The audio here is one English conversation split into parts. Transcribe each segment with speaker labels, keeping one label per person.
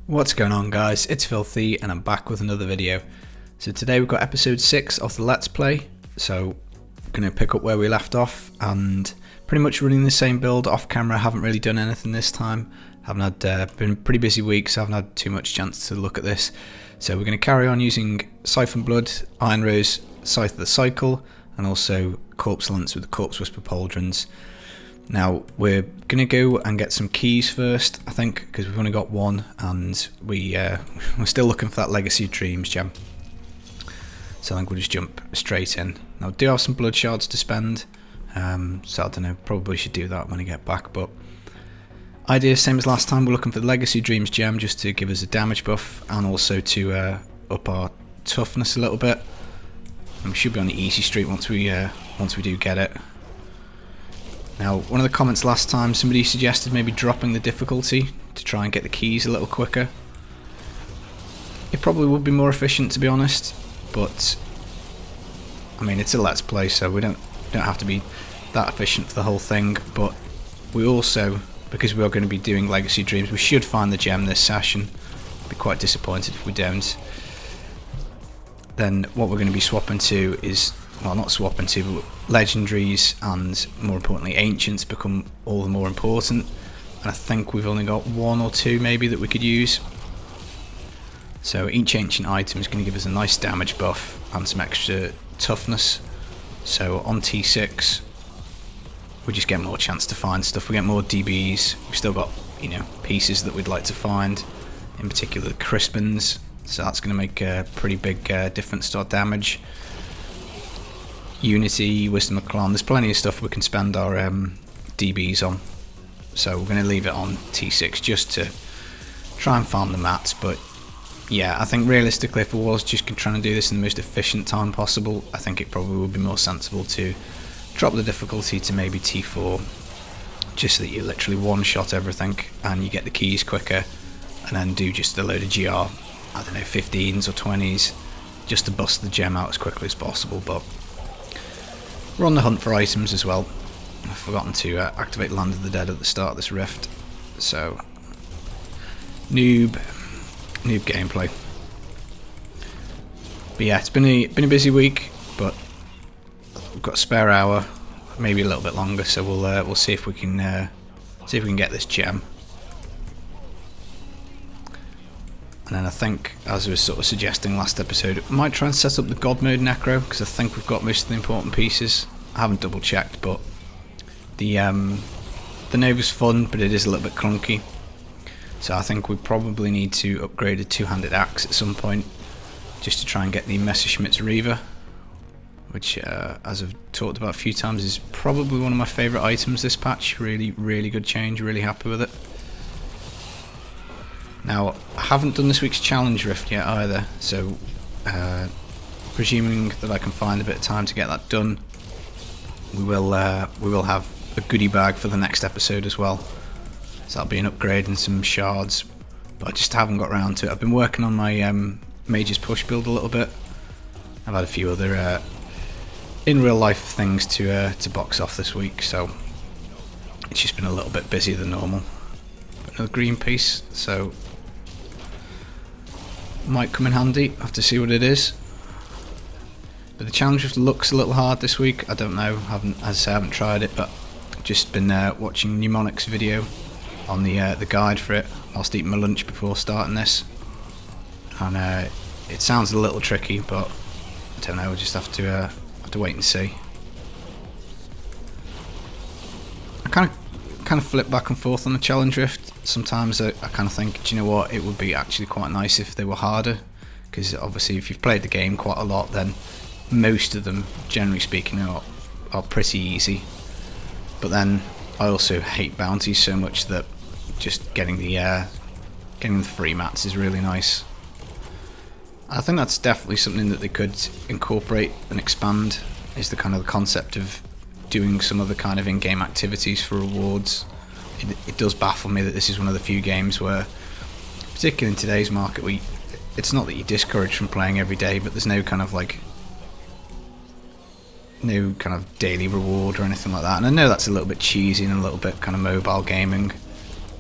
Speaker 1: What's going on, guys? It's Filthy and I'm back with another video. So today we've got episode 6 of the Let's Play. So I'm going to pick up where we left off and pretty much running the same build off camera. I haven't really done anything this time. Haven't had been a pretty busy week, so I haven't had too much chance to look at this. So we're going to carry on using Siphon Blood, Iron Rose, Scythe of the Cycle, and also Corpse Lance with the Corpse Whisper Pauldrons. Now we're going to go and get some keys first, I think, because we've only got one, and we're still looking for that Legacy of Dreams gem. So I think we'll just jump straight in. Now I do have some blood shards to spend, so I don't know, probably should do that when I get back, but idea same as last time. We're looking for the Legacy of Dreams gem just to give us a damage buff and also to up our toughness a little bit. And we should be on the easy street once we do get it. Now, one of the comments last time, somebody suggested maybe dropping the difficulty to try and get the keys a little quicker. It probably would be more efficient, to be honest, but I mean, it's a Let's Play, so we don't have to be that efficient for the whole thing. But we also, because we are going to be doing Legacy Dreams, we should find the gem this session. Be quite disappointed if we don't. Then what we're going to be swapping to is, well, not swapping to, but legendaries and more importantly ancients become all the more important, and I think we've only got one or two maybe that we could use. So each ancient item is going to give us a nice damage buff and some extra toughness. So on T6 we just get more chance to find stuff, we get more DBs, we've still got, you know, pieces that we'd like to find, in particular the Crispins, so that's going to make a pretty big difference to our damage. Unity, Wisdom of Clan, there's plenty of stuff we can spend our DBs on, so we're going to leave it on T6 just to try and farm the mats. But yeah, I think realistically if I was just trying to do this in the most efficient time possible, I think it probably would be more sensible to drop the difficulty to maybe T4, just so that you literally one-shot everything and you get the keys quicker, and then do just a load of GR, I don't know, 15s or 20s, just to bust the gem out as quickly as possible. But we're on the hunt for items as well. I've forgotten to activate Land of the Dead at the start of this rift, so noob gameplay. But yeah, it's been a busy week, but we've got a spare hour, maybe a little bit longer, so we'll see if we can get this gem. And then I think, as I was sort of suggesting last episode, I might try and set up the God Mode Necro, because I think we've got most of the important pieces. I haven't double checked, but the Nova's fun, but it is a little bit clunky. So I think we probably need to upgrade a two-handed axe at some point, just to try and get the Messerschmitt's Reaver, which, as I've talked about a few times, is probably one of my favourite items this patch. Really, really good change, really happy with it. Now, I haven't done this week's challenge rift yet either, so presuming that I can find a bit of time to get that done, we will have a goodie bag for the next episode as well. So that'll be an upgrade and some shards, but I just haven't got around to it. I've been working on my Mage's Push build a little bit. I've had a few other in real life things to box off this week, so it's just been a little bit busier than normal. But another green piece, so might come in handy. I have to see what it is. But the challenge looks a little hard this week. I don't know. As I say, I haven't tried it, but I've just been watching Mnemonic's video on the guide for it whilst eating my lunch before starting this, and it sounds a little tricky, but I don't know. We'll just have to wait and see. I kind of flip back and forth on the challenge rift. Sometimes I kind of think, do you know what, it would be actually quite nice if they were harder, because obviously if you've played the game quite a lot, then most of them, generally speaking, are pretty easy. But then I also hate bounties so much that just getting the free mats is really nice. I think that's definitely something that they could incorporate and expand, is the kind of the concept of doing some other kind of in-game activities for rewards. It does baffle me that this is one of the few games where, particularly in today's market, it's not that you're discouraged from playing every day, but there's no kind of daily reward or anything like that. And I know that's a little bit cheesy and a little bit kind of mobile gaming,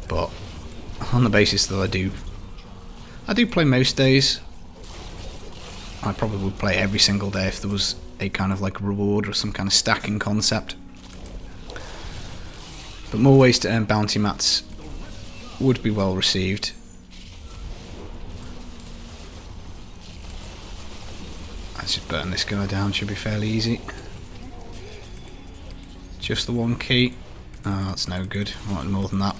Speaker 1: but on the basis that I do I do play most days. I probably would play every single day if there was a kind of like reward or some kind of stacking concept. But more ways to earn bounty mats would be well received. Let's just burn this guy down, should be fairly easy. Just the one key. Oh, that's no good. I wanted more than that.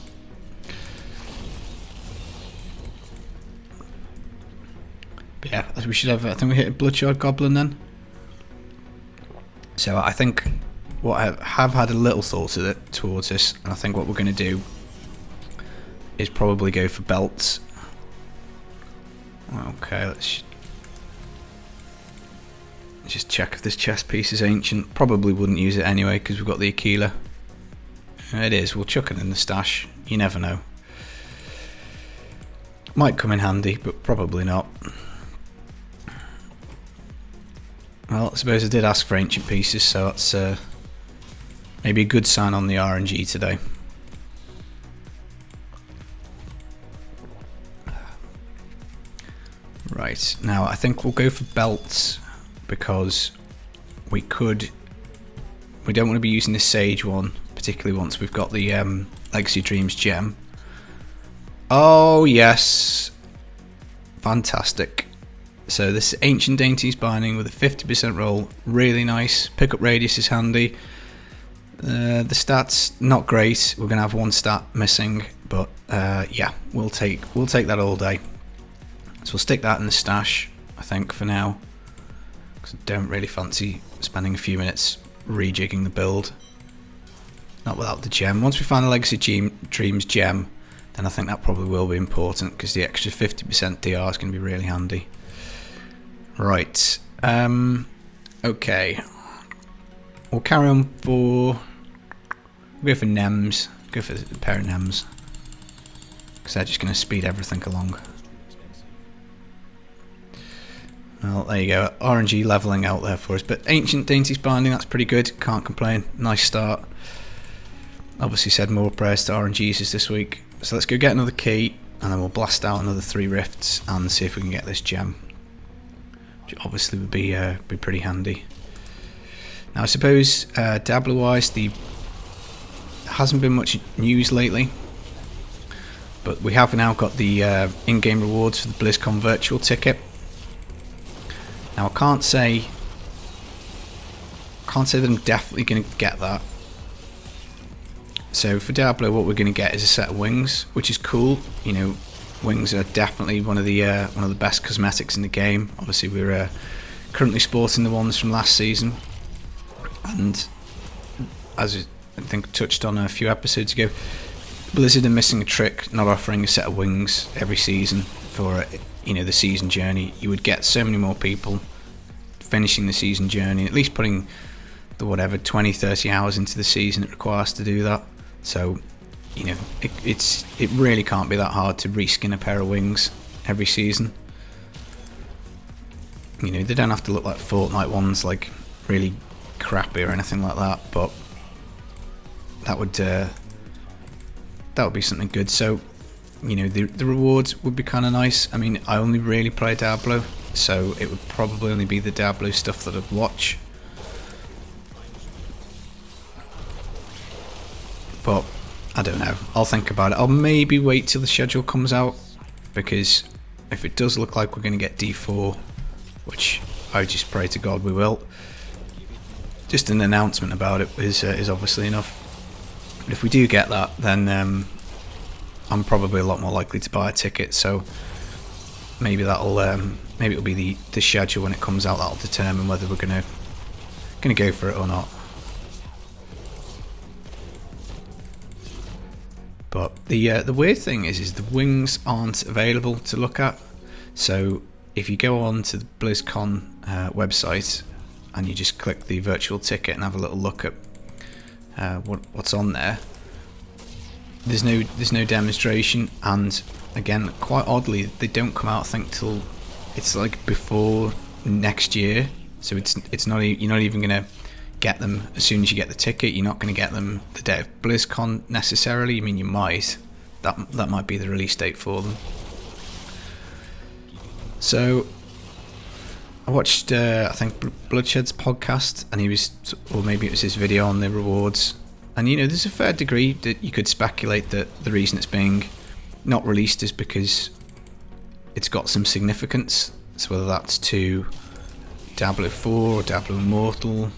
Speaker 1: But yeah, we should have. I think we hit a Bloodshot Goblin then. So I think what I have had a little thought of it towards this, and I think what we're going to do is probably go for belts. Okay, let's just check if this chest piece is ancient. Probably wouldn't use it anyway because we've got the Aquila. It is. We'll chuck it in the stash. You never know. Might come in handy, but probably not. Well, I suppose I did ask for ancient pieces, so that's maybe a good sign on the RNG today. Right, now I think we'll go for belts because we don't want to be using this Sage one, particularly once we've got the Legacy Dreams gem. Oh yes, fantastic. So this is Ancient Dainties binding with a 50% roll, really nice. Pickup radius is handy. The stats not great. We're gonna have one stat missing, but yeah, we'll take that all day. So we'll stick that in the stash, I think, for now, because I don't really fancy spending a few minutes rejigging the build. Not without the gem. Once we find the Legacy Dreams gem, then I think that probably will be important because the extra 50% DR is going to be really handy. Right, okay, we'll carry on we'll go for Nems, go for a pair of Nems, because they're just going to speed everything along. Well, there you go, RNG levelling out there for us, but Ancient Dainties binding, that's pretty good, can't complain, nice start. Obviously said more prayers to RNGs this week, so let's go get another key, and then we'll blast out another 3 rifts, and see if we can get this gem. Which obviously would be pretty handy. Now I suppose Diablo wise, there hasn't been much news lately, but we have now got the in-game rewards for the BlizzCon virtual ticket. Now I can't say that I'm definitely going to get that. So for Diablo, what we're going to get is a set of wings, which is cool. You know, wings are definitely one of the best cosmetics in the game. Obviously, we're currently sporting the ones from last season, and as I think touched on a few episodes ago, Blizzard are missing a trick, not offering a set of wings every season for the season journey. You would get so many more people finishing the season journey, at least putting the 20-30 hours into the season it requires to do that. So it really can't be that hard to reskin a pair of wings every season. They don't have to look like Fortnite ones, like really crappy or anything like that, but that would be something good. So the rewards would be kind of nice. I mean, I only really play Diablo, so it would probably only be the Diablo stuff that I'd watch. But I don't know, I'll think about it. I'll maybe wait till the schedule comes out, because if it does look like we're going to get D4, which I just pray to God we will, just an announcement about it is obviously enough. But if we do get that, then I'm probably a lot more likely to buy a ticket, so maybe it'll be the schedule when it comes out that'll determine whether we're gonna go for it or not. But the weird thing is the wings aren't available to look at. So if you go on to the BlizzCon website and you just click the virtual ticket and have a little look at what's on there, there's no demonstration. And again, quite oddly, they don't come out, I think, till it's like before next year. So it's not you're not even gonna get them as soon as you get the ticket. You're not going to get them the day of BlizzCon necessarily. I mean, you might. That might be the release date for them. So I watched, I think, Bloodshed's podcast, and he was, or maybe it was his video on the rewards. And you know, there's a fair degree that you could speculate that the reason it's being not released is because it's got some significance. So whether that's to Diablo 4 or Diablo Immortal,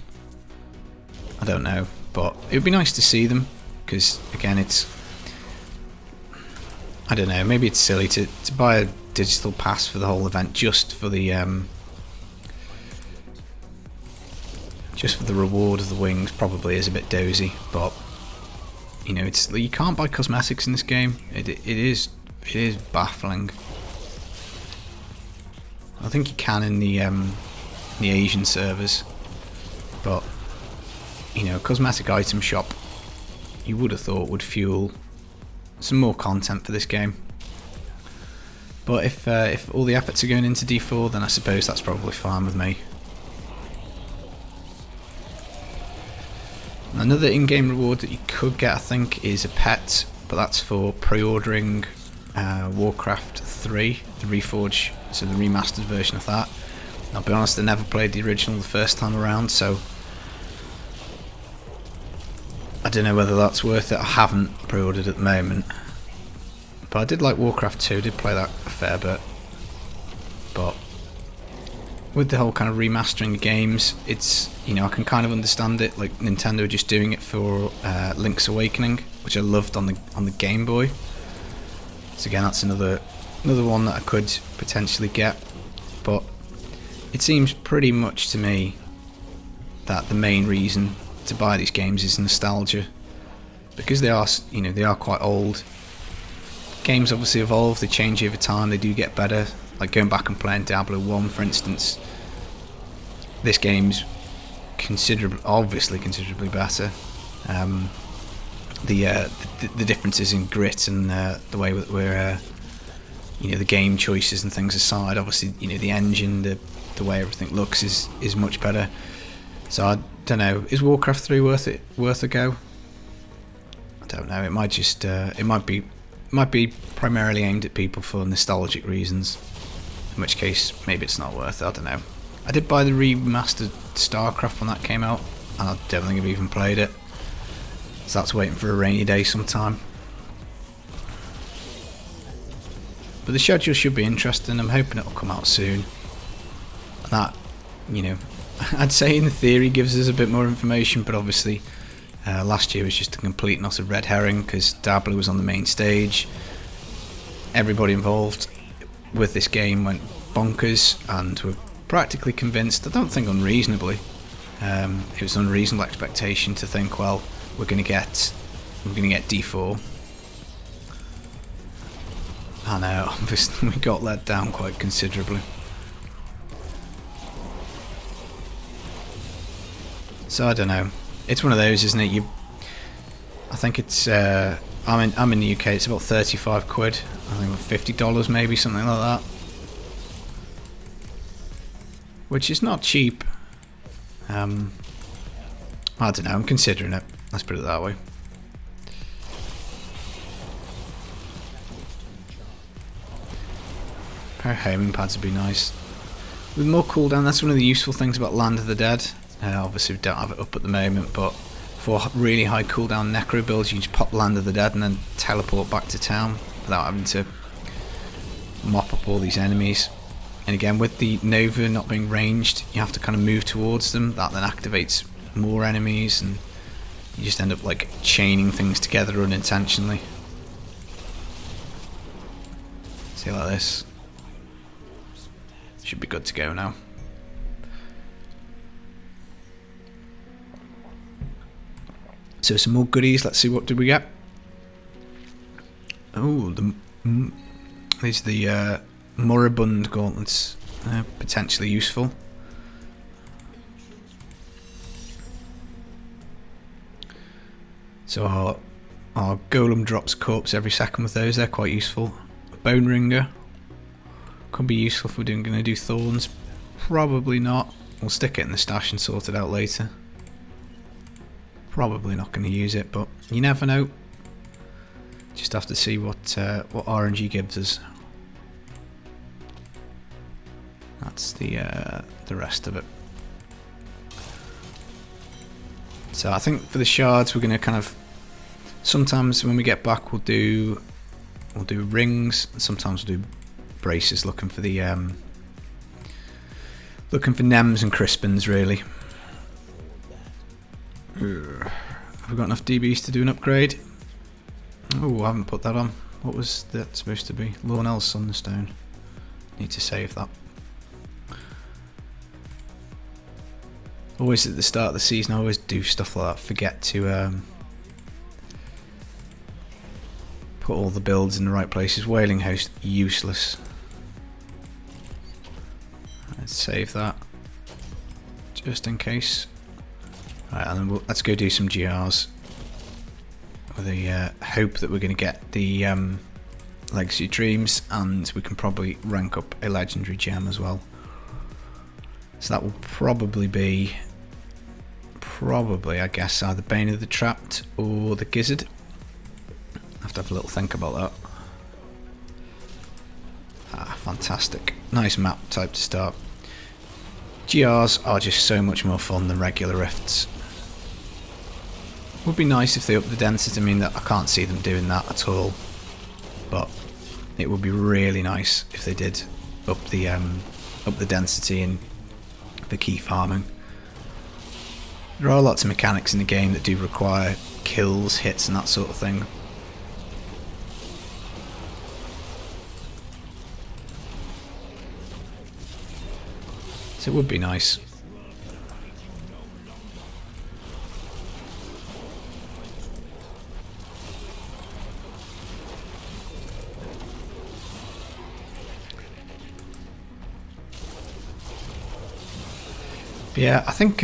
Speaker 1: I don't know. But it would be nice to see them, because again, it's, I don't know, maybe it's silly to buy a digital pass for the whole event just for the reward of the wings. Probably is a bit dozy, but you know, it's, you can't buy cosmetics in this game. It is baffling. I think you can in the Asian servers, but you know, cosmetic item shop, you would have thought would fuel some more content for this game. But if all the efforts are going into D4, then I suppose that's probably fine with me. Another in-game reward that you could get, I think, is a pet, but that's for pre-ordering Warcraft 3, the Reforged, so the remastered version of that. I'll be honest, I never played the original the first time around, so I don't know whether that's worth it. I haven't pre-ordered at the moment, but I did like Warcraft 2, did play that a fair bit. But with the whole kind of remastering of games, it's, you know, I can kind of understand it, like Nintendo just doing it for Link's Awakening, which I loved on the Game Boy. So again, that's another one that I could potentially get, but it seems pretty much to me that the main reason to buy these games is nostalgia, because they are, you know, they are quite old. Games obviously evolve, they change over time, they do get better. Like going back and playing Diablo 1, for instance, this game's obviously considerably better. The differences in grit and the way that we're, you know, the game choices and things aside, obviously, you know, the engine, the way everything looks is much better. So I don't know, is Warcraft 3 worth a go? I don't know. It might just it might be primarily aimed at people for nostalgic reasons, in which case maybe it's not worth it. I don't know. I did buy the remastered StarCraft when that came out, and I don't think I've even played it, so that's waiting for a rainy day sometime. But the schedule should be interesting. I'm hoping it'll come out soon. And that, you know, I'd say in theory gives us a bit more information, but obviously last year was just a complete and utter red herring, because Diablo was on the main stage. Everybody involved with this game went bonkers and were practically convinced, I don't think unreasonably, it was an unreasonable expectation to think, well, we're going to get D4. I know, obviously we got let down quite considerably. So I don't know. It's one of those, isn't it? I think it's. I'm in the UK. It's about 35 quid. I think $50 maybe, something like that. Which is not cheap. I don't know. I'm considering it. Let's put it that way. A pair of homing pads would be nice. With more cooldown, that's one of the useful things about Land of the Dead. Obviously we don't have it up at the moment, but for really high cooldown necro builds, you just pop Land of the Dead and then teleport back to town without having to mop up all these enemies. And again, with the Nova not being ranged, you have to kind of move towards them. That then activates more enemies, and you just end up like chaining things together unintentionally. See, like this. Should be good to go now. So some more goodies. Let's see, what did we get? Oh, these are the Moribund gauntlets. Potentially useful. So our golem drops corpse every second with those. They're quite useful. Bone ringer could be useful if we're going to do thorns. Probably not. We'll stick it in the stash and sort it out later. Probably not going to use it, but you never know. Just have to see what RNG gives us. that's the rest of it. So I think for the shards we're going to kind of, sometimes when we get back we'll do rings, and sometimes we'll do braces, looking for the Nems and Crispins really. Have we got enough DBs to do an upgrade? Oh, I haven't put that on. What was that supposed to be? Lawnell Sunstone. Need to save that. Always at the start of the season I always do stuff like that. Forget to put all the builds in the right places. Wailing Host, useless. Let's save that. Just in case. Right, and then let's go do some GRs. With the hope that we're going to get the Legacy Dreams, and we can probably rank up a Legendary Gem as well. So that will probably be, I guess, either Bane of the Trapped or the Gizzard. I have to have a little think about that. Ah, fantastic. Nice map type to start. GRs are just so much more fun than regular rifts. Would be nice if they upped the density. I mean, that I can't see them doing that at all, but it would be really nice if they did up the density and the key farming. There are lots of mechanics in the game that do require kills, hits and that sort of thing. So it would be nice. Yeah, I think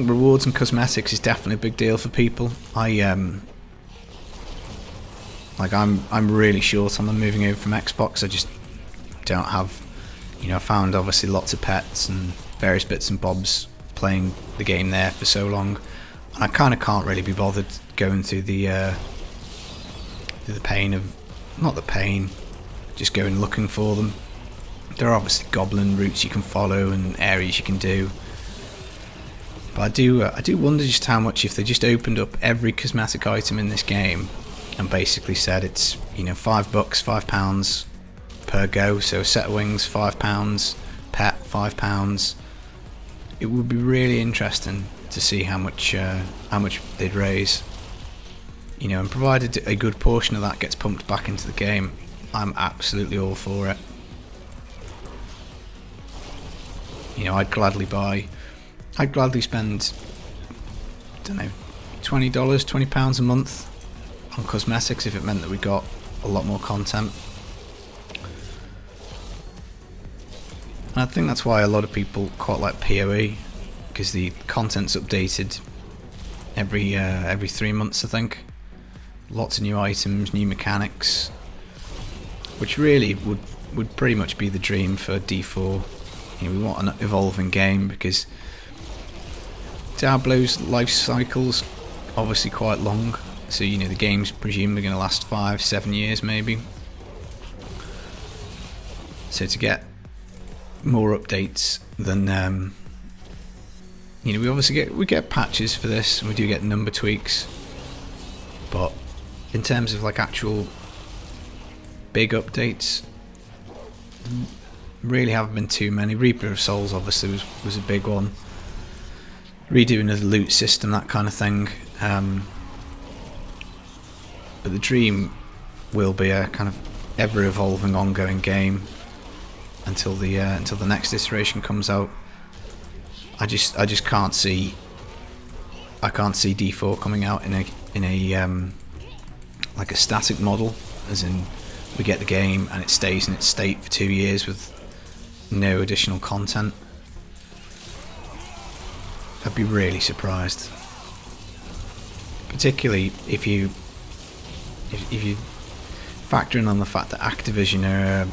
Speaker 1: rewards and cosmetics is definitely a big deal for people. I'm really short on them moving over from Xbox. I just don't have, I found obviously lots of pets and various bits and bobs playing the game there for so long, and I kind of can't really be bothered going through the pain of, not the pain, just going looking for them. There are obviously goblin routes you can follow and areas you can do, but I do wonder just how much, if they just opened up every cosmetic item in this game and basically said it's $5, £5 per go, so a set of wings £5, pet £5. It would be really interesting to see how much they'd raise. And provided a good portion of that gets pumped back into the game, I'm absolutely all for it. I'd gladly spend, I don't know, $20, £20 a month on cosmetics if it meant that we got a lot more content. And I think that's why a lot of people quite like PoE, because the content's updated every 3 months, I think. Lots of new items, new mechanics, which really would pretty much be the dream for D4. We want an evolving game, because Diablo's life cycle's obviously quite long, so the game's presumably going to last 5-7 years maybe. So to get more updates than we obviously get patches for this, and we do get number tweaks, but in terms of actual big updates, really haven't been too many. Reaper of Souls obviously was a big one. Redoing of the loot system, that kind of thing. But the dream will be a kind of ever evolving, ongoing game until the next iteration comes out. I just can't see. I can't see D4 coming out in a like a static model, as in we get the game and it stays in its state for 2 years with no additional content. I'd be really surprised, particularly if you factor in on the fact that Activision are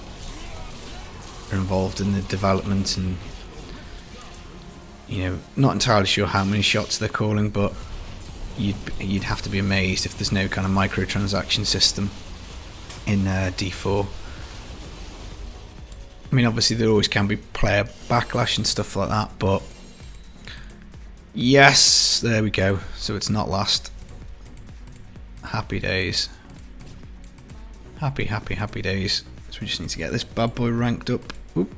Speaker 1: involved in the development, and not entirely sure how many shots they're calling, but you'd have to be amazed if there's no kind of microtransaction system in D4. I mean, obviously there always can be player backlash and stuff like that, but yes, there we go. So it's not last. Happy days. Happy days. So we just need to get this bad boy ranked up. Oop.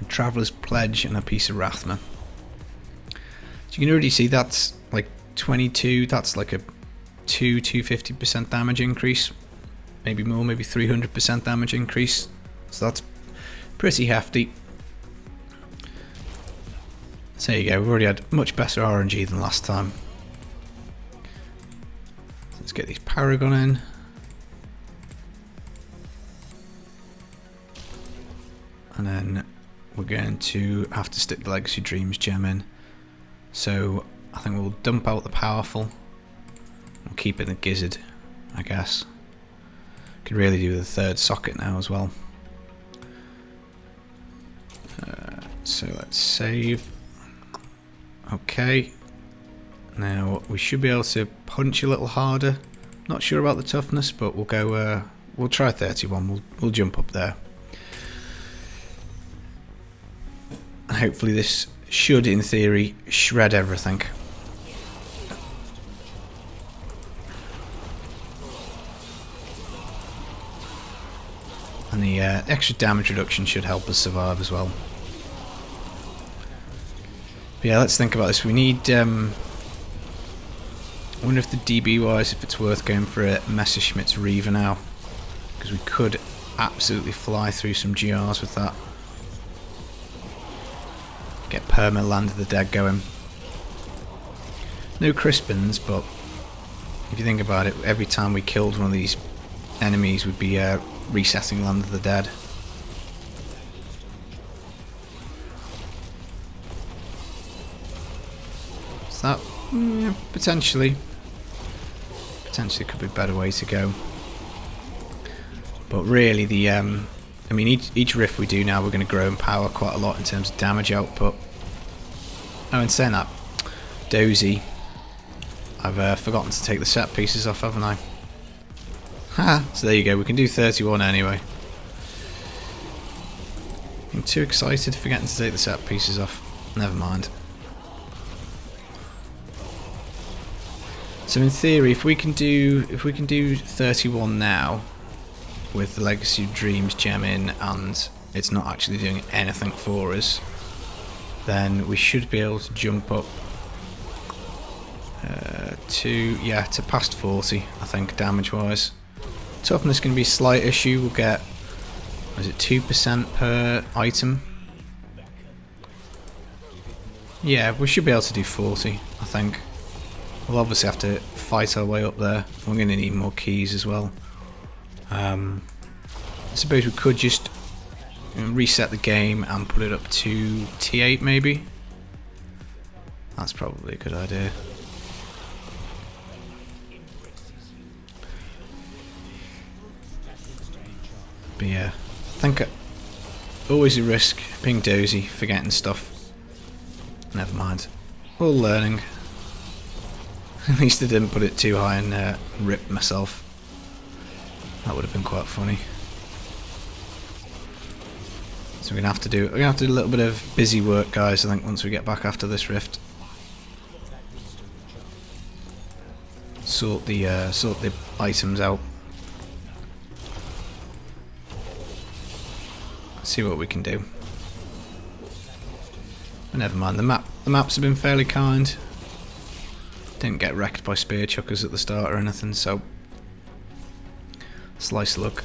Speaker 1: A Traveller's Pledge and a piece of Wrathman. So you can already see that's like 22, that's like a 250% damage increase. Maybe more, maybe 300% damage increase. So that's pretty hefty. So there you go, we've already had much better RNG than last time. Let's get these Paragon in. And then we're going to have to stick the Legacy Dreams gem in. So I think we'll dump out the Powerful. We'll keep in the Gizzard, I guess. Could really do the third socket now as well. So let's save. Okay. Now we should be able to punch a little harder. Not sure about the toughness, but we'll go. We'll try 31. We'll jump up there. And hopefully this should, in theory, shred everything. And the extra damage reduction should help us survive as well. But yeah, let's think about this. We need... I wonder if the DB wise, if it's worth going for a Messerschmitt's Reaver now. Because we could absolutely fly through some GRs with that. Get perma Land of the Dead going. No Crispins, but if you think about it, every time we killed one of these enemies we'd be resetting Land of the Dead. So that potentially could be a better way to go. But really the I mean each riff we do now we're going to grow in power quite a lot in terms of damage output. Oh, and saying that, Dozy, I've forgotten to take the set pieces off, haven't I? Ha! So there you go, we can do 31 anyway. I'm too excited forgetting to take the set pieces off. Never mind. So in theory, if we can do 31 now with the Legacy of Dreams gem in and it's not actually doing anything for us, then we should be able to jump up to past 40, I think, damage wise. Toughness going to be a slight issue. We'll get, is it 2% per item? Yeah, we should be able to do 40, I think. We'll obviously have to fight our way up there. We're going to need more keys as well. I suppose we could just reset the game and put it up to T8 maybe. That's probably a good idea. But yeah, I think always a risk being dozy, forgetting stuff. Never mind. All learning. At least I didn't put it too high and rip myself. That would have been quite funny. So we're gonna have to do a little bit of busy work, guys. I think once we get back after this rift, sort the items out. See what we can do. But never mind. The maps have been fairly kind. Didn't get wrecked by spear chuckers at the start or anything, so slice luck.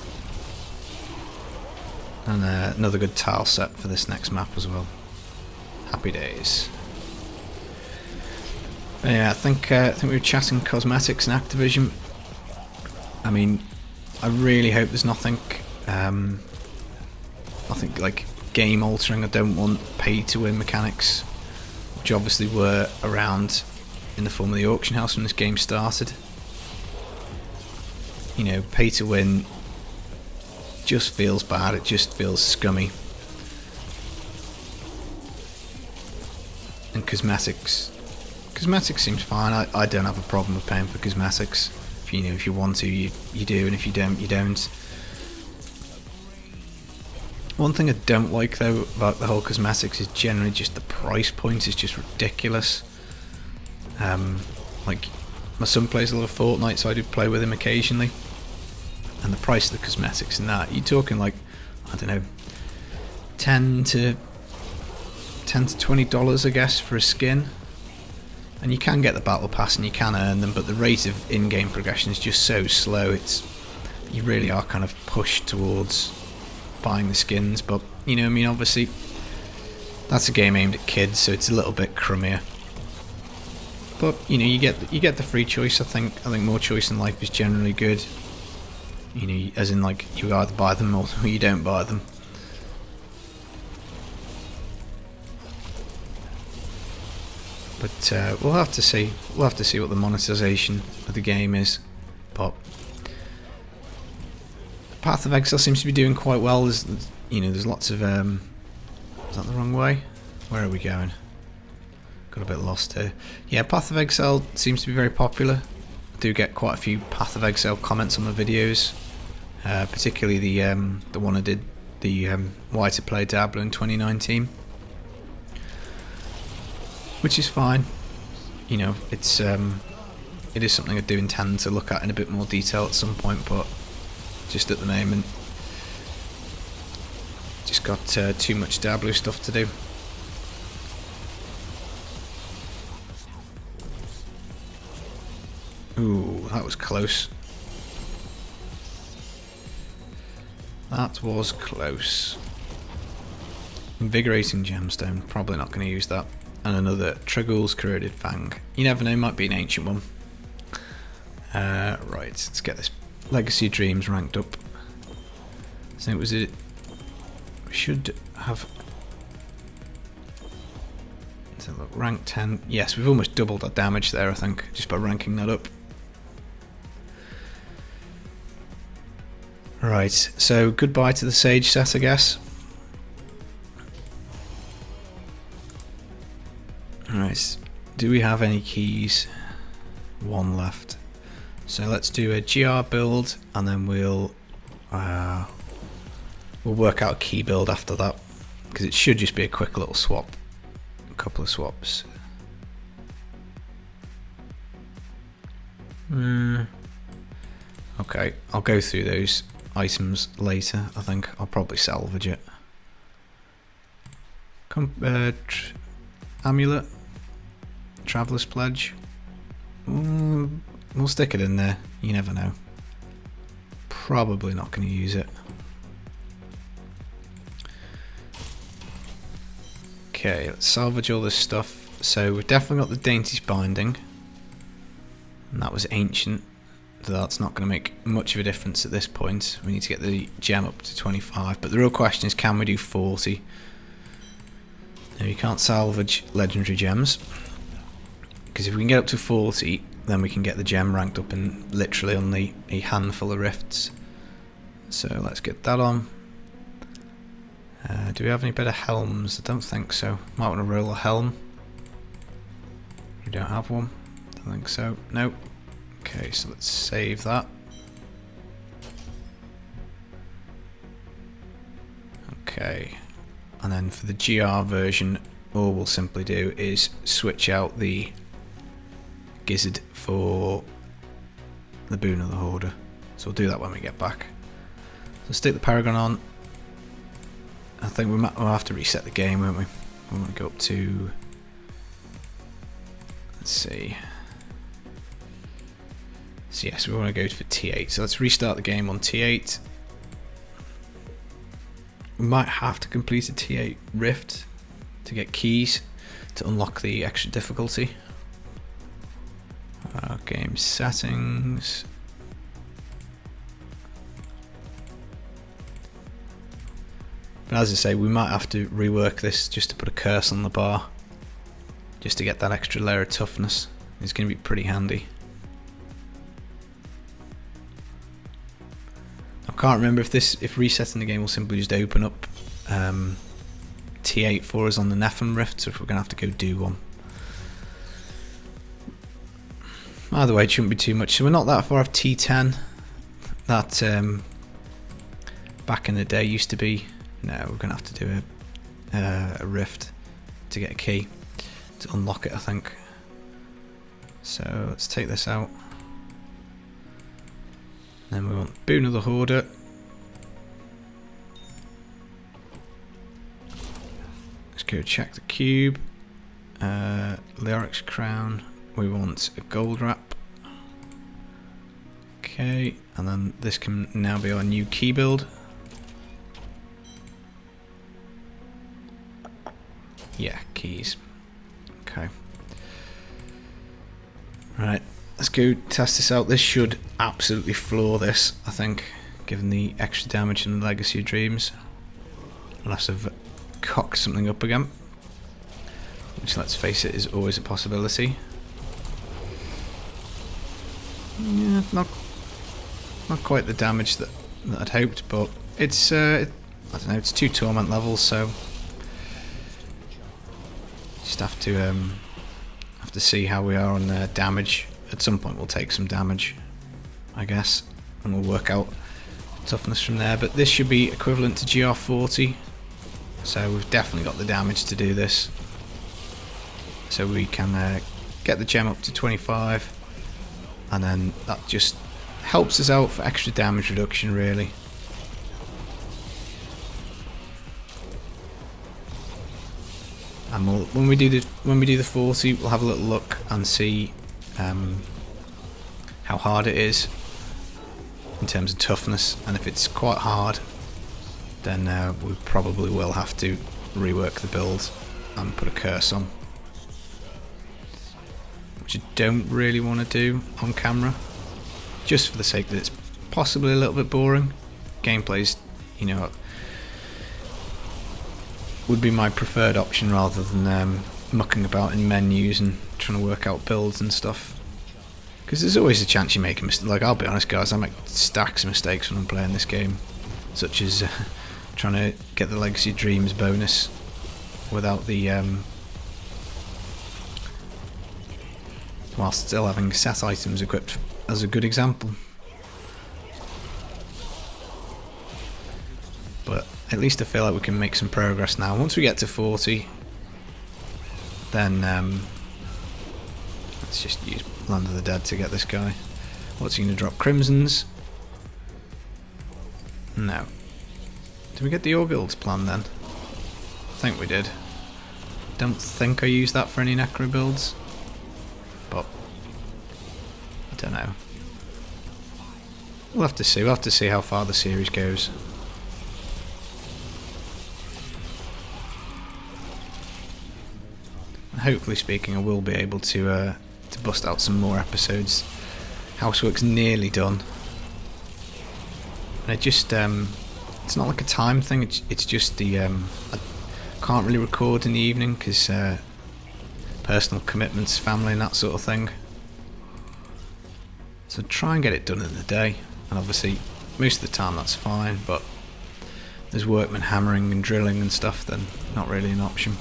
Speaker 1: And another good tile set for this next map as well. Happy days. But yeah, I think we were chatting cosmetics and Activision. I mean, I really hope there's nothing like game altering. I don't want pay to win mechanics, which obviously were around in the form of the auction house when this game started. You know, pay to win just feels bad, it just feels scummy. And cosmetics Cosmetics seems fine. I don't have a problem with paying for cosmetics. If you want to, you do, and if you don't, you don't. One thing I don't like though about the whole cosmetics is generally just the price point is just ridiculous. Like my son plays a lot of Fortnite, so I do play with him occasionally, and the price of the cosmetics and that, you're talking like, I don't know, $10 to $20 I guess for a skin. And you can get the battle pass and you can earn them, but the rate of in-game progression is just so slow. You really are kind of pushed towards buying the skins, but obviously that's a game aimed at kids, so it's a little bit crummier. But you get the free choice. I think more choice in life is generally good. As in, like, you either buy them or you don't buy them. But we'll have to see. We'll have to see what the monetization of the game is. But Path of Exile seems to be doing quite well. There's lots of. Is that the wrong way? Where are we going? Got a bit lost here. Yeah, Path of Exile seems to be very popular. I do get quite a few Path of Exile comments on my videos, particularly the one I did, the Why to Play Diablo in 2019. Which is fine. It is something I do intend to look at in a bit more detail at some point, but just at the moment, just got too much Diablo stuff to do. Ooh, that was close. That was close. Invigorating gemstone, probably not going to use that. And another Trigger's Corroded Fang. You never know, might be an ancient one. Right, let's get this Legacy of Dreams ranked up. So we should have. So look, rank 10. Yes, we've almost doubled our damage there, I think, just by ranking that up. Right, so goodbye to the Sage set, I guess. Alright, do we have any keys? One left. So let's do a GR build, and then we'll work out a key build after that, because it should just be a quick little swap. A couple of swaps. Okay, I'll go through those items later. I think I'll probably salvage it. Amulet. Traveler's Pledge. We'll stick it in there. You never know. Probably not going to use it. Okay, let's salvage all this stuff. So we've definitely got the Dainty's Binding. And that was ancient. So that's not going to make much of a difference at this point. We need to get the gem up to 25. But the real question is, can we do 40? Now, you can't salvage legendary gems, because if we can get up to 40, then we can get the gem ranked up in literally only a handful of rifts. So let's get that on. Do we have any better helms? I don't think so. Might want to roll a helm. We don't have one. Don't think so. Nope. Okay, so let's save that. Okay. And then for the GR version, all we'll simply do is switch out the Gizzard for the Boon of the Hoarder. So we'll do that when we get back. So stick the Paragon on. I think we'll have to reset the game, won't we? We want to go up to... Let's see. So yes, we want to go for T8. So let's restart the game on T8. We might have to complete a T8 rift to get keys to unlock the extra difficulty. Game settings. But as I say, we might have to rework this just to put a curse on the bar, just to get that extra layer of toughness. It's going to be pretty handy. I can't remember if resetting the game will simply just open up T8 for us on the Nephilim Rift, so if we're going to have to go do one. either way, it shouldn't be too much. So we're not that far off T10. That back in the day used to be. No, we're gonna have to do a rift to get a key to unlock it, I think. So let's take this out. Then we want Boon of the Hoarder. Let's go check the cube. Leoric's Crown. We want a gold wrap. Okay, and then this can now be our new key build. Yeah, keys. Okay. Right, let's go test this out. This should absolutely floor this, I think, given the extra damage and the Legacy of Dreams. Unless I've cocked something up again. Which, let's face it, is always a possibility. Yeah, not quite the damage that I'd hoped, but it's I don't know, it's 2 torment levels, so just have to see how we are on damage. At some point we'll take some damage, I guess, and we'll work out toughness from there. But this should be equivalent to GR40, so we've definitely got the damage to do this. So we can get the gem up to 25, and then that just helps us out for extra damage reduction, really. And when we do the 40, we'll have a little look and see how hard it is in terms of toughness. And if it's quite hard, then we probably will have to rework the build and put a curse on, which I don't really want to do on camera, just for the sake that it's possibly a little bit boring. Gameplay's, you know, would be my preferred option rather than mucking about in menus and trying to work out builds and stuff. Because there's always a chance you make a mistake. Like, I'll be honest, guys, I make stacks of mistakes when I'm playing this game, such as trying to get the Legacy Dreams bonus without the whilst still having set items equipped, as a good example. But at least I feel like we can make some progress now. Once we get to 40, then let's just use Land of the Dead to get this guy. What's he going to drop? Crimsons? No. Did we get the Orgul's plan then? I think we did. Don't think I used that for any Necro builds, but I don't know. We'll have to see. We'll have to see how far the series goes. Hopefully speaking, I will be able to bust out some more episodes. Housework's nearly done, and it just it's not like a time thing. It's just the I can't really record in the evening because personal commitments, family, and that sort of thing. So try and get it done in the day, and obviously most of the time that's fine. But there's workmen hammering and drilling and stuff, then not really an option.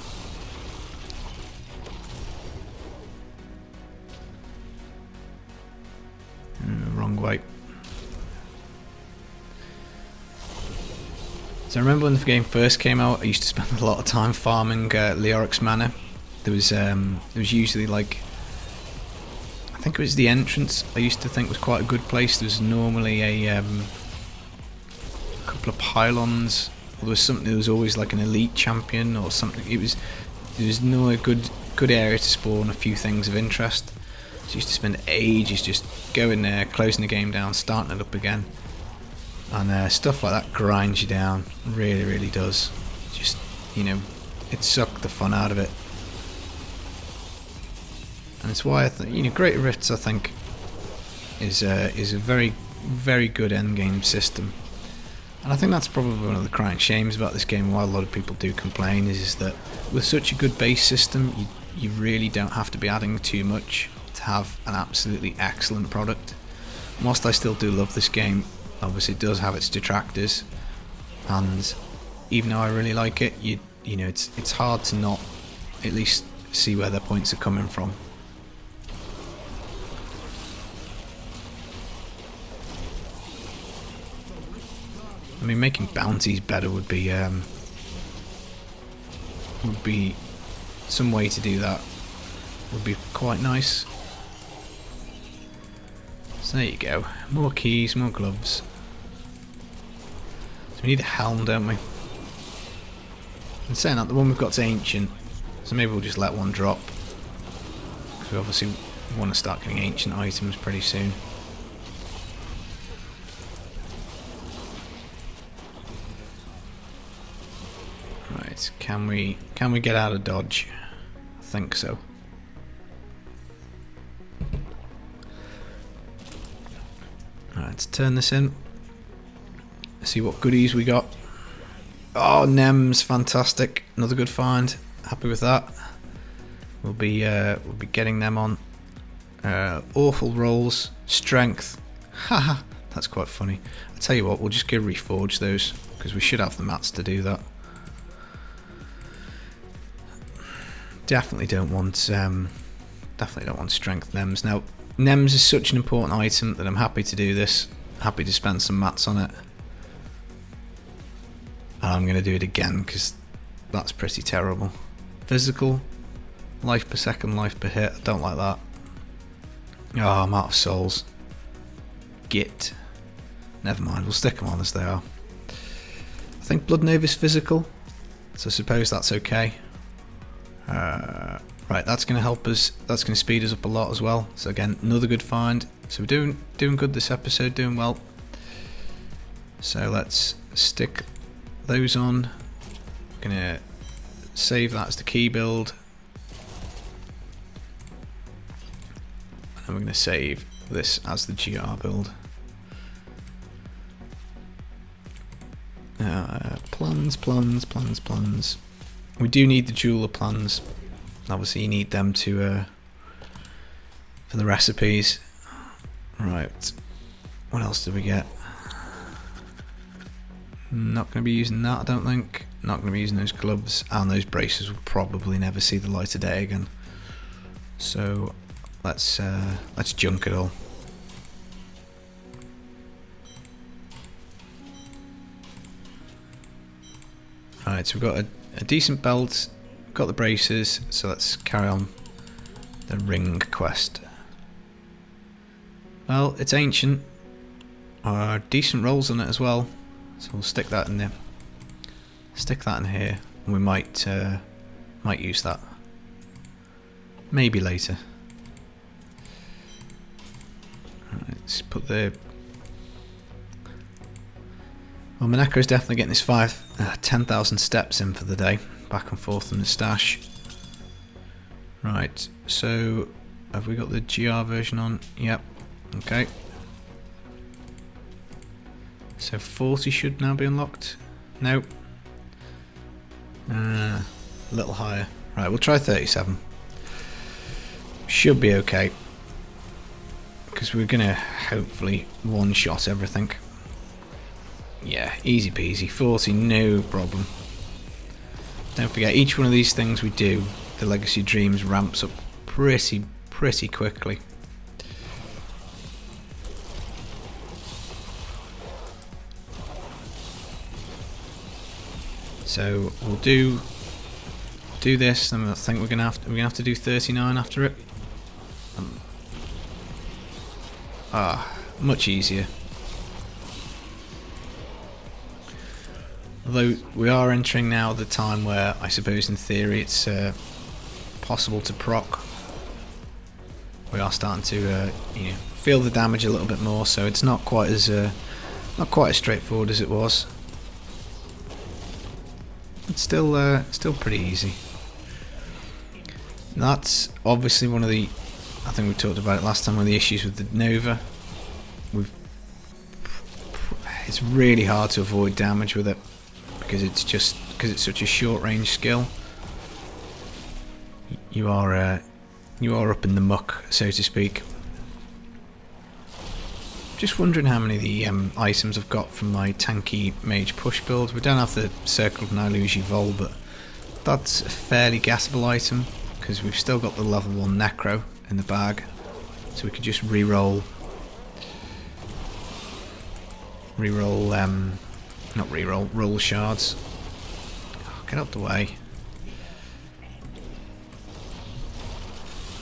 Speaker 1: Wrong way. So I remember when the game first came out, I used to spend a lot of time farming Leoric's Manor. There was usually, like, I think it was the entrance I used to think was quite a good place. There was normally a couple of pylons. There was always like an elite champion or something. It was normally a good area to spawn a few things of interest. So I used to spend ages just going there, closing the game down, starting it up again. And stuff like that grinds you down, really, really does. Just, you know, it sucked the fun out of it. And it's why I think, you know, Greater Rifts, I think, is a very, very good endgame system. And I think that's probably one of the crying shames about this game, why a lot of people do complain, is that with such a good base system, you really don't have to be adding too much to have an absolutely excellent product. And whilst I still do love this game, obviously it does have its detractors, and even though I really like it, you know, it's hard to not at least see where their points are coming from. I mean, making bounties better would be some way to do that. Would be quite nice. So there you go. More keys, more gloves. So we need a helm, don't we? And saying that, the one we've got is ancient, so maybe we'll just let one drop. Because we obviously want to start getting ancient items pretty soon. Right, can we get out of dodge? I think so. Alright, let's turn this in. See what goodies we got. Oh, Nems, fantastic. Another good find. Happy with that. We'll be getting them on. Awful rolls. Strength. Haha, that's quite funny. I tell you what, we'll just go reforge those because we should have the mats to do that. Definitely don't want strength Nems. Now, Nems is such an important item that I'm happy to do this. Happy to spend some mats on it. And I'm going to do it again because that's pretty terrible. Physical, life per second, life per hit. I don't like that. Oh, I'm out of souls. Git. Never mind, we'll stick them on as they are. I think Blood Nova is physical, so I suppose that's okay. Right, that's going to help us. That's going to speed us up a lot as well. So again, another good find. So we're doing good this episode, doing well. So let's stick those on. We're gonna save that as the key build, and we're gonna save this as the GR build. Plans. We do need the jeweler plans. Obviously, you need them to for the recipes. Right. What else did we get? Not going to be using that, I don't think. Not going to be using those gloves, and those braces will probably never see the light of day again. So let's junk it all. Alright, so we've got a decent belt, got the braces, so let's carry on the ring quest. Well, it's ancient. Decent rolls on it as well. So we'll stick that in there. Stick that in here, and we might use that. Maybe later. Right, let's put the. Well, my Necro's definitely getting his 10,000 steps in for the day, back and forth from the stash. Right, so have we got the GR version on? Yep. Okay. So 40 should now be unlocked. Nope. A little higher. Right, we'll try 37. Should be okay. Because we're going to hopefully one-shot everything. Yeah, easy peasy. 40, no problem. Don't forget, each one of these things we do, the Legacy Dreams ramps up pretty quickly. So we'll do this, and I think we're gonna have to do 39 after it. Much easier. Although we are entering now the time where I suppose in theory it's possible to proc. We are starting to feel the damage a little bit more, so it's not quite as straightforward as it was. It's still pretty easy. And that's obviously one of the, I think we talked about it last time, one of the issues with the Nova. It's really hard to avoid damage with it because it's such a short range skill. You are up in the muck, so to speak. Just wondering how many of the items I've got from my tanky mage push build. We don't have the Circle of Nilusi Vol, but that's a fairly guessable item because we've still got the level 1 Necro in the bag, so we could just re-roll Not reroll, roll shards. Oh, get out the way.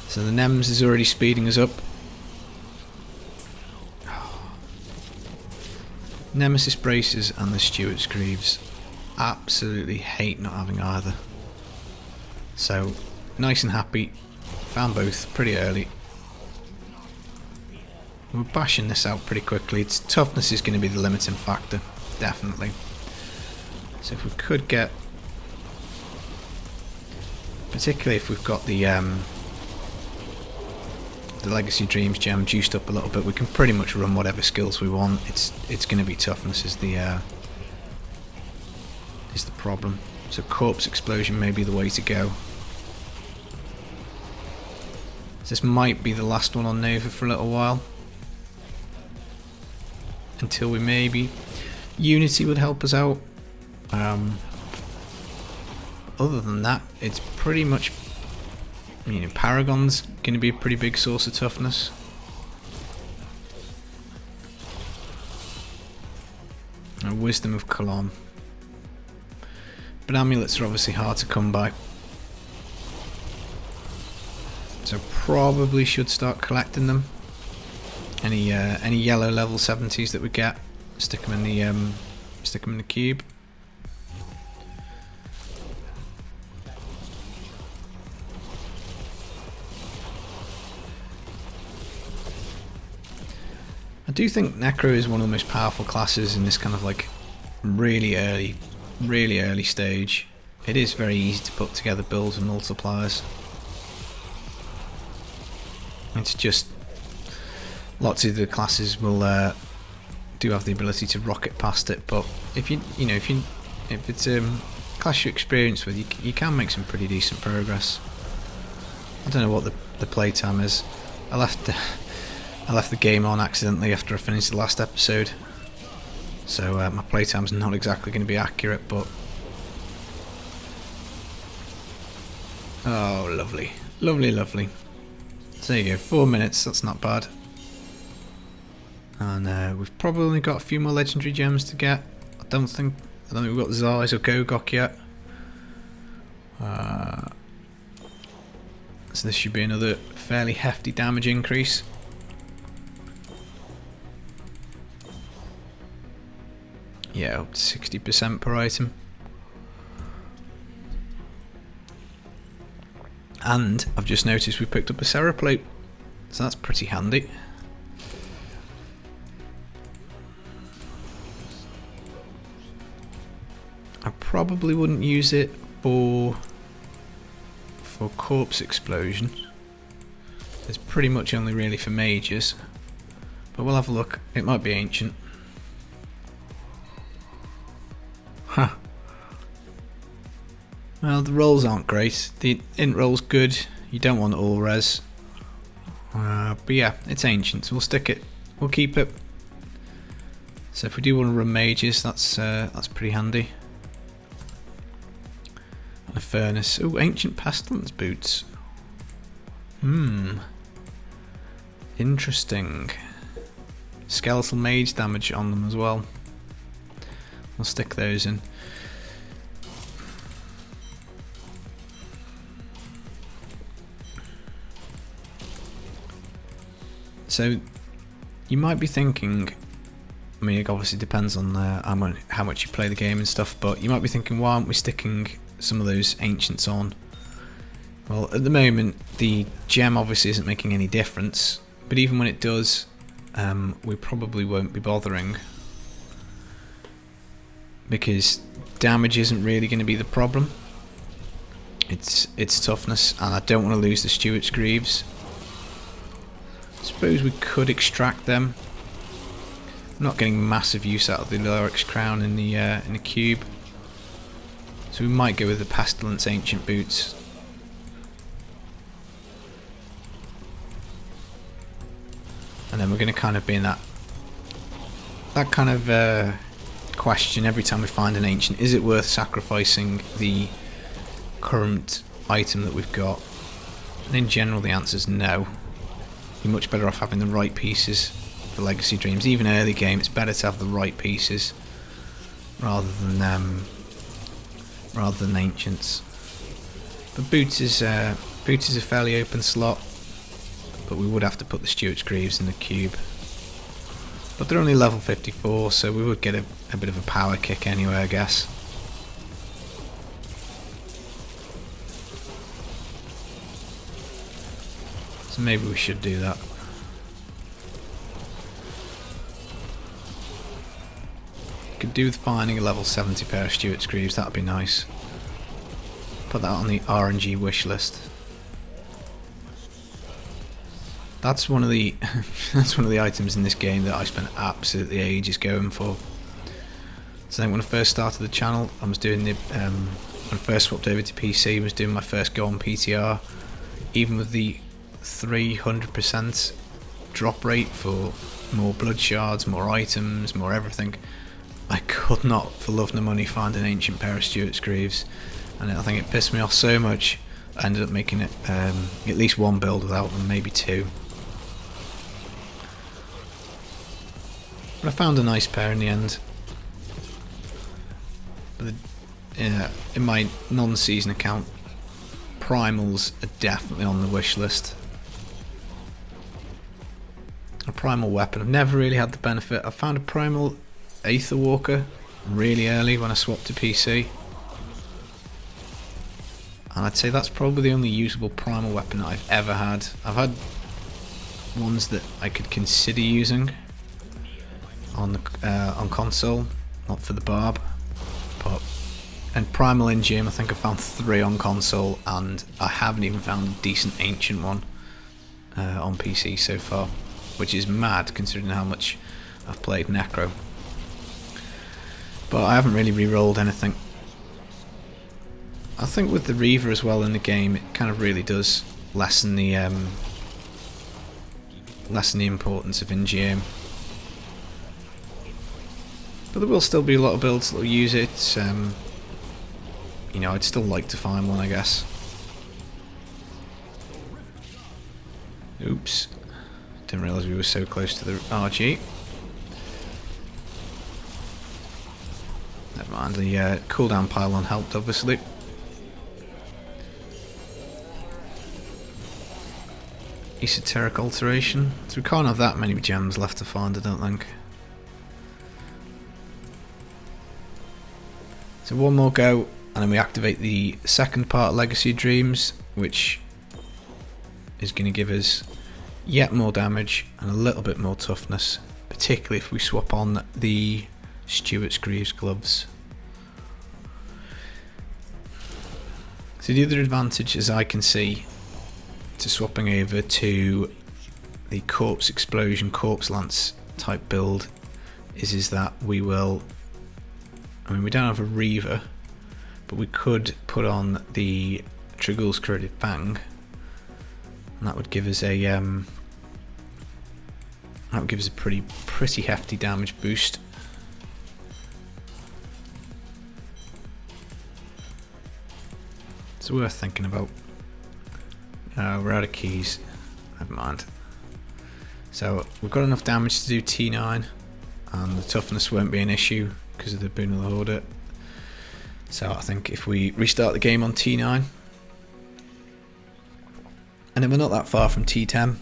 Speaker 1: So the Nems is already speeding us up. Nemesis Braces and the Stewart's Greaves. Absolutely hate not having either. So, nice and happy. Found both pretty early. We're bashing this out pretty quickly. Its toughness is going to be the limiting factor, definitely. So if we could get, particularly if we've got the Legacy Dreams gem juiced up a little bit, we can pretty much run whatever skills we want. It's going to be toughness is the problem. So Corpse Explosion may be the way to go. This might be the last one on Nova for a little while. Until we maybe... Unity would help us out. Other than that, it's pretty much... You know, Paragon's going to be a pretty big source of toughness. And Wisdom of Kalon. But amulets are obviously hard to come by. So probably should start collecting them. Any yellow level 70s that we get, stick them in the cube. I do think Necro is one of the most powerful classes in this kind of like really early stage. It is very easy to put together builds and multipliers. It's just lots of the classes will do have the ability to rocket past it, but if it's a class you're experienced with, you can make some pretty decent progress. I don't know what the playtime is. I left the game on accidentally after I finished the last episode, so my playtime's not exactly going to be accurate, but oh, lovely, lovely, lovely. So there you go, 4 minutes. That's not bad. And we've probably only got a few more legendary gems to get. I don't think we've got Zais or Gogok yet. So this should be another fairly hefty damage increase. Yeah, up to 60% per item. And I've just noticed we picked up a Serra plate, so that's pretty handy. I probably wouldn't use it for Corpse Explosion. It's pretty much only really for mages, but we'll have a look. It might be ancient. Huh. Well, the rolls aren't great. The int roll's good. You don't want all res. But yeah, it's ancient, so we'll stick it. We'll keep it. So if we do want to run mages, that's pretty handy. And a furnace. Oh, ancient pestilence boots. Interesting. Skeletal mage damage on them as well. We'll stick those in. So you might be thinking, I mean, it obviously depends on how much you play the game and stuff, but you might be thinking, why aren't we sticking some of those ancients on? Well, at the moment the gem obviously isn't making any difference, but even when it does, we probably won't be bothering, because damage isn't really going to be the problem. It's toughness, and I don't want to lose the Stewart's Greaves. Suppose we could extract them. I'm not getting massive use out of the Loric's Crown in the cube, so we might go with the Pestilence Ancient Boots. And then we're going to kind of be in that kind of question every time we find an ancient. Is it worth sacrificing the current item that we've got? And in general the answer is no. You're much better off having the right pieces for Legacy Dreams. Even early game, it's better to have the right pieces. rather than ancients. But boots is a fairly open slot, but we would have to put the Stuart's Greaves in the cube. But they're only level 54, so we would get a bit of a power kick anyway, I guess. So maybe we should do that. Could do with finding a level 70 pair of Stuart's Greaves, that'd be nice. Put that on the RNG wish list. That's one of the items in this game that I spent absolutely ages going for. So I think when I first started the channel, I was doing when I first swapped over to PC, I was doing my first go on PTR, even with the 300% drop rate for more blood shards, more items, more everything. I could not, for love nor money, find an ancient pair of Stuart's Greaves, and I think it pissed me off so much I ended up making it at least one build without them, maybe two. But I found a nice pair in the end. But in my non-season account, primals are definitely on the wish list. A primal weapon, I've never really had the benefit. I found a primal Aether Walker really early when I swapped to PC, and I'd say that's probably the only usable primal weapon that I've ever had. I've had ones that I could consider using on console, not for the barb, and primal in game I think I found 3 on console, and I haven't even found a decent ancient one on PC so far, which is mad considering how much I've played Necro. But I haven't really re-rolled anything. I think with the Reaver as well in the game, it kind of really does lessen the importance of in-game. But there will still be a lot of builds that will use it. You know, I'd still like to find one, I guess. Oops. Didn't realise we were so close to the RG. Never mind, the cooldown pylon helped, obviously. Esoteric Alteration. So we can't have that many gems left to find, I don't think. So one more go, and then we activate the second part, Legacy Dreams, which is going to give us yet more damage and a little bit more toughness, particularly if we swap on the Stuart's Greaves gloves. So the other advantage, as I can see, to swapping over to the Corpse Explosion, Corpse Lance type build is that we will, I mean, we don't have a Reaver, but we could put on the Trigul's Corroded Fang, and that would give us a pretty hefty damage boost. It's worth thinking about. We're out of keys. Never mind. So we've got enough damage to do T9, and the toughness won't be an issue because of the Boon of the Hoarder. So I think if we restart the game on T9, and then we're not that far from T10.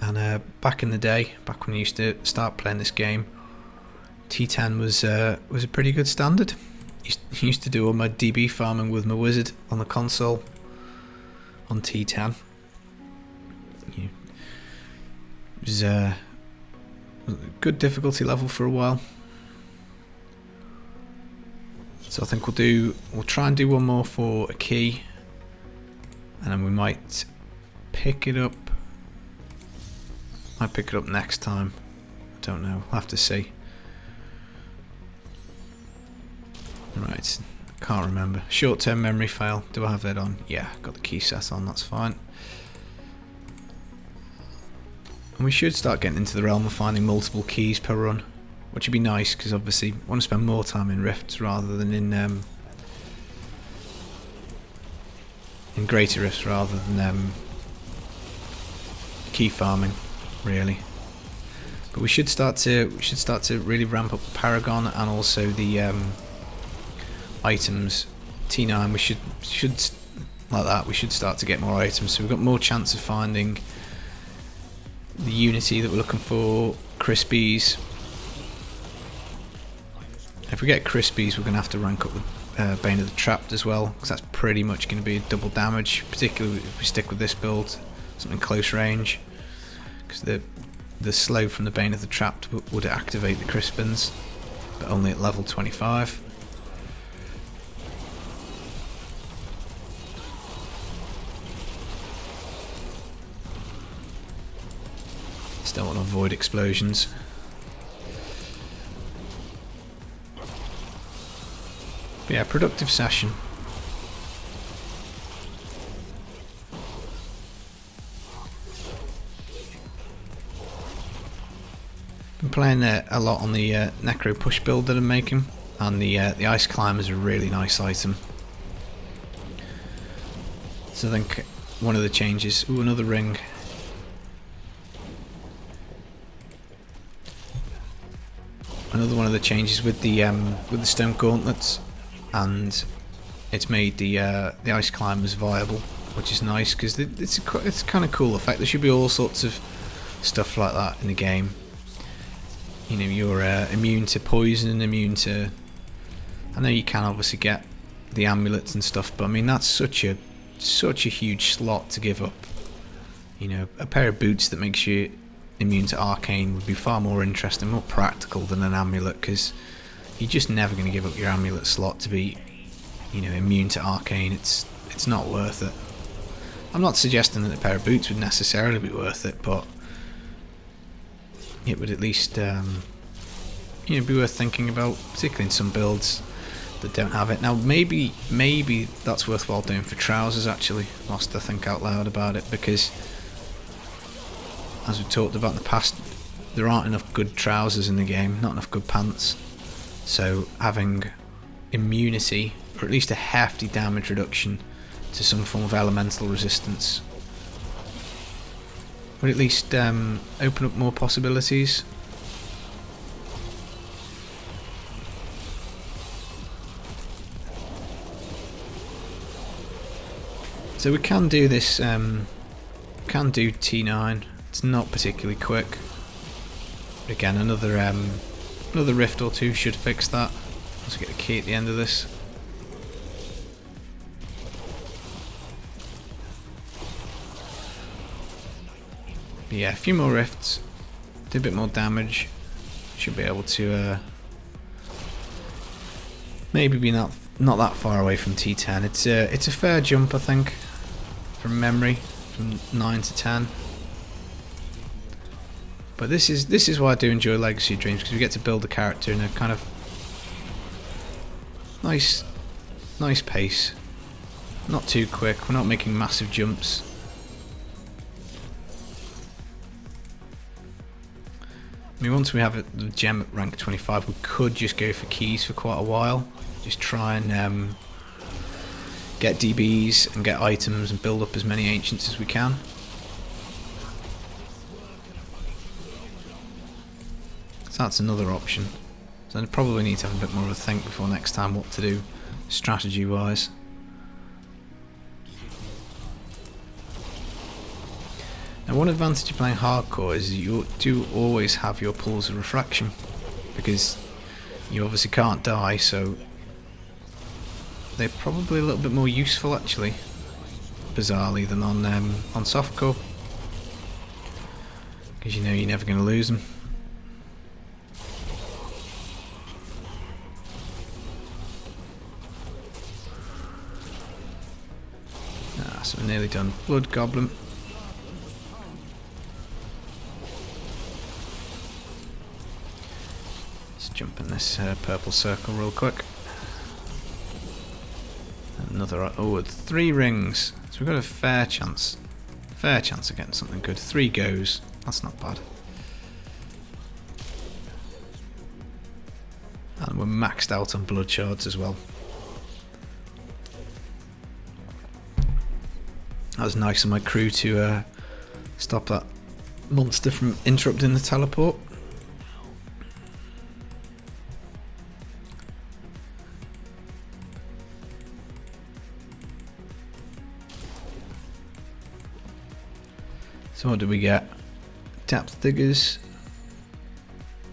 Speaker 1: And back in the day, back when I used to start playing this game, T10 was a pretty good standard. Used to do all my DB farming with my wizard on the console on T10. It was a good difficulty level for a while. So I think we'll try and do one more for a key, and then we might pick it up. Might pick it up next time. I don't know. We'll have to see. Right, can't remember. Short-term memory fail. Do I have that on? Yeah, got the key set on. That's fine. And we should start getting into the realm of finding multiple keys per run, which would be nice because obviously I want to spend more time in Rifts rather than in Greater Rifts rather than key farming, really. But we should start to really ramp up the Paragon and also the items. T9 we should like that. We should start to get more items, so we've got more chance of finding the Unity that we're looking for. Crispies. If we get Crispies, we're going to have to rank up the Bane of the Trapped as well, because that's pretty much going to be double damage, particularly if we stick with this build, something close range, because the slow from the Bane of the Trapped would activate the Crispins, but only at level 25. Still want to avoid explosions. But yeah, productive session. Been playing a lot on the Necro push build that I'm making, and the Ice Climber is a really nice item. So I think one of the changes. Ooh, another ring. Another one of the changes with the stone gauntlets, and it's made the Ice Climbers viable, which is nice because it's kind of cool effect. There should be all sorts of stuff like that in the game. You know, you're immune to poison, immune to. I know you can obviously get the amulets and stuff, but I mean that's such a huge slot to give up. You know, a pair of boots that makes you immune to arcane would be far more interesting, more practical than an amulet, because you're just never going to give up your amulet slot to be, you know, immune to arcane. It's not worth it. I'm not suggesting that a pair of boots would necessarily be worth it, but it would at least you know, be worth thinking about, particularly in some builds that don't have it. Now maybe that's worthwhile doing for trousers actually, whilst I think out loud about it, because as we've talked about in the past, there aren't enough good trousers in the game, not enough good pants. So having immunity, or at least a hefty damage reduction to some form of elemental resistance, would at least open up more possibilities. So we can do this, can do T9. It's not particularly quick. But again, another rift or two should fix that. Let's get a key at the end of this. But yeah, a few more rifts, do a bit more damage. Should be able to maybe be not that far away from T10. It's a fair jump, I think, from memory, from 9 to 10. But this is why I do enjoy Legacy of Dreams, because we get to build a character in a kind of nice pace. Not too quick. We're not making massive jumps. I mean, once we have the gem at rank 25, we could just go for keys for quite a while. Just try and get DBs and get items and build up as many ancients as we can. So that's another option. So I probably need to have a bit more of a think before next time what to do strategy wise. Now one advantage of playing hardcore is you do always have your pools of refraction, because you obviously can't die, so they're probably a little bit more useful actually, bizarrely, than on softcore, because you know you're never going to lose them. So we're nearly done. Blood Goblin. Let's jump in this purple circle real quick. Another, oh, 3 rings. So we've got a fair chance of getting something good. 3 goes. That's not bad. And we're maxed out on blood shards as well. That was nice of my crew to stop that monster from interrupting the teleport. So what did we get? Depth diggers.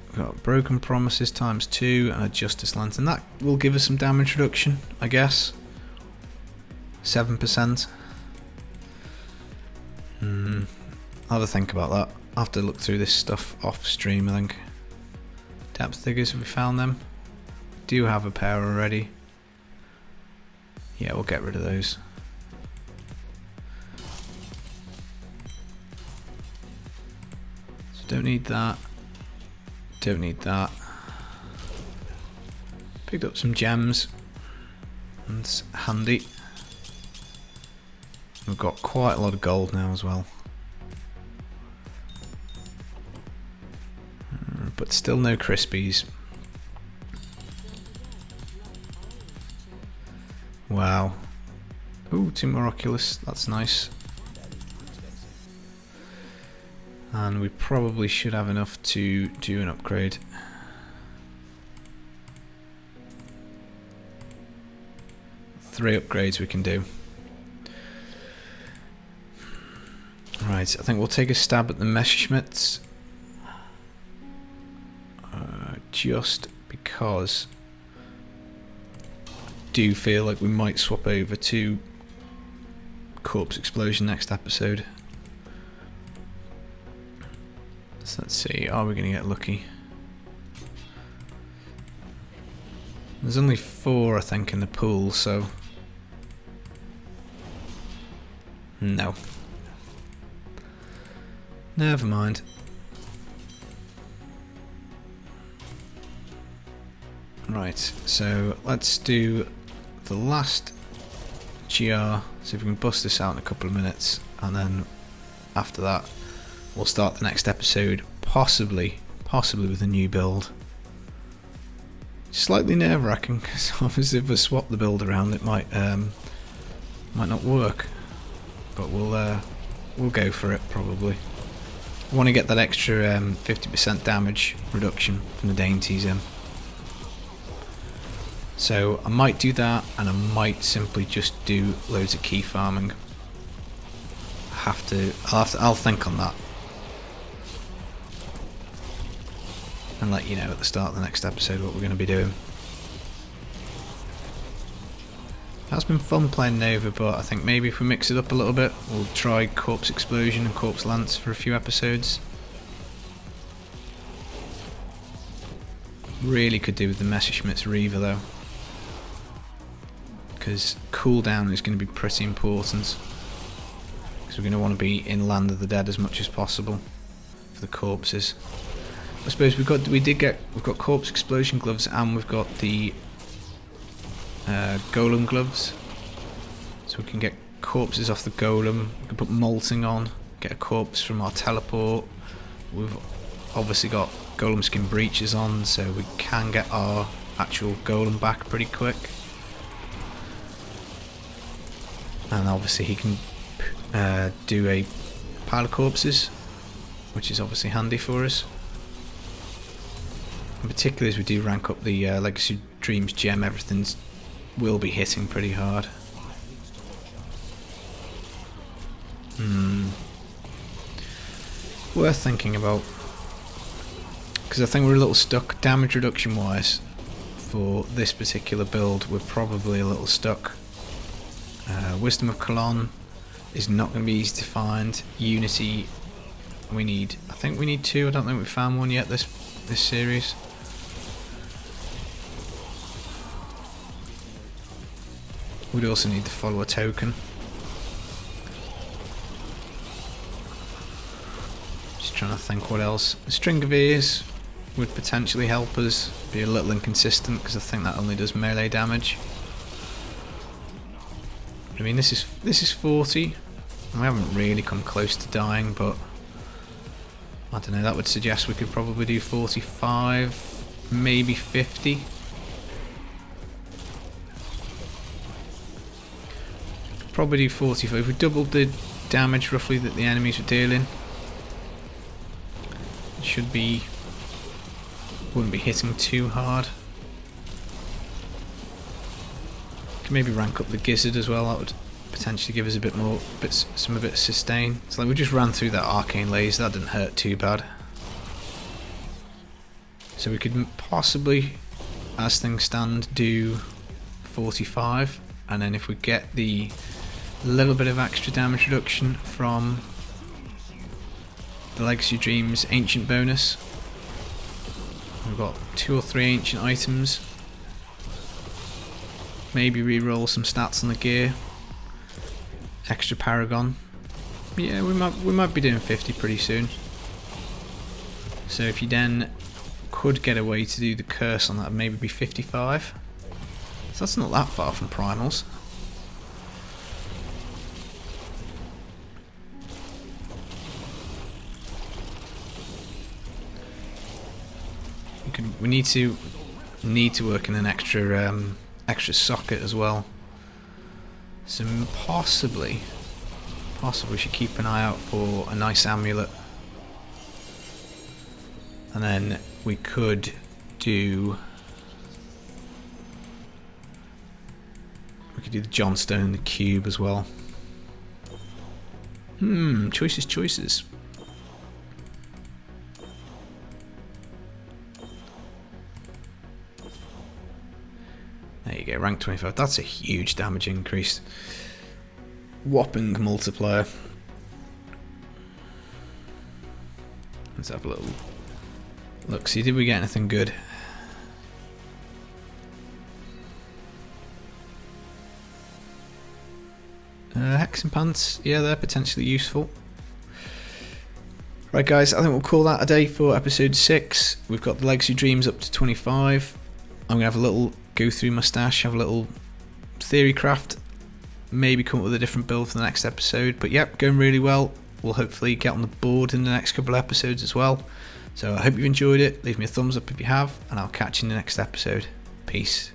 Speaker 1: We've got broken promises ×2 and a justice lantern. That will give us some damage reduction, I guess. 7%. I'll have a think about that. I'll have to look through this stuff off stream, I think. Depth diggers, have we found them? Do have a pair already. Yeah, we'll get rid of those. So don't need that. Don't need that. Picked up some gems. That's handy. We've got quite a lot of gold now as well. But still no crispies. Wow. Ooh, 2 more Oculus, that's nice. And we probably should have enough to do an upgrade. Three upgrades we can do. Right, I think we'll take a stab at the Messerschmitts. Just because I do feel like we might swap over to Corpse Explosion next episode. So let's see, are we going to get lucky? There's only 4 I think in the pool, so no. Never mind. Right, so let's do the last GR, see if we can bust this out in a couple of minutes, and then after that we'll start the next episode, possibly with a new build. Slightly nerve-wracking, because obviously if we swap the build around it might not work, but we'll go for it probably. I want to get that extra 50% damage reduction from the dainties in. So I might do that, and I might simply just do loads of key farming. I'll think on that and let you know at the start of the next episode what we're going to be doing. That's been fun playing Nova, but I think maybe if we mix it up a little bit, we'll try Corpse Explosion and Corpse Lance for a few episodes. Really could do with the Messerschmitt's Reaver though, because cooldown is going to be pretty important, because we're going to want to be in Land of the Dead as much as possible for the corpses. I suppose we've got Corpse Explosion gloves, and we've got the Golem gloves, so we can get corpses off the Golem. We can put molting on, get a corpse from our teleport. We've obviously got Golem skin breaches on, so we can get our actual Golem back pretty quick. And obviously he can do a pile of corpses, which is obviously handy for us. And particularly as we do rank up the Legacy Dreams gem, everything will be hitting pretty hard. Worth thinking about, because I think we're a little stuck damage reduction wise for this particular build. We're probably a little stuck. Wisdom of Cologne is not going to be easy to find. Unity, I think we need 2. I don't think we've found one yet this series. We'd also need the follower token. Just trying to think what else. A string of ears would potentially help us. Be a little inconsistent because I think that only does melee damage. I mean, this is 40. We haven't really come close to dying, but I don't know. That would suggest we could probably do 45, maybe 50. Probably do 45. If we doubled the damage roughly that the enemies were dealing, it wouldn't be hitting too hard. Could maybe rank up the gizzard as well. That would potentially give us a bit more, some of sustain. So like we just ran through that arcane laser, that didn't hurt too bad. So we could possibly, as things stand, do 45, and then if we get the little bit of extra damage reduction from the Legacy Dreams Ancient bonus, we've got 2 or 3 ancient items. Maybe re-roll some stats on the gear. Extra Paragon. Yeah, we might be doing 50 pretty soon. So if you then could get a way to do the curse on that, maybe be 55. So that's not that far from primals. We need to work in an extra socket as well. So possibly we should keep an eye out for a nice amulet, and then we could do the Johnstone and the cube as well. Choices. There you go, rank 25. That's a huge damage increase. Whopping multiplier. Let's have a little look. See, did we get anything good? Hexen Pants, yeah, they're potentially useful. Right guys, I think we'll call that a day for episode 6. We've got the Legacy Dreams up to 25. I'm going to have a little go through my stash, have a little theory craft, maybe come up with a different build for the next episode. But yep, going really well. We'll hopefully get on the board in the next couple of episodes as well. So I hope you've enjoyed it. Leave me a thumbs up if you have, and I'll catch you in the next episode. Peace.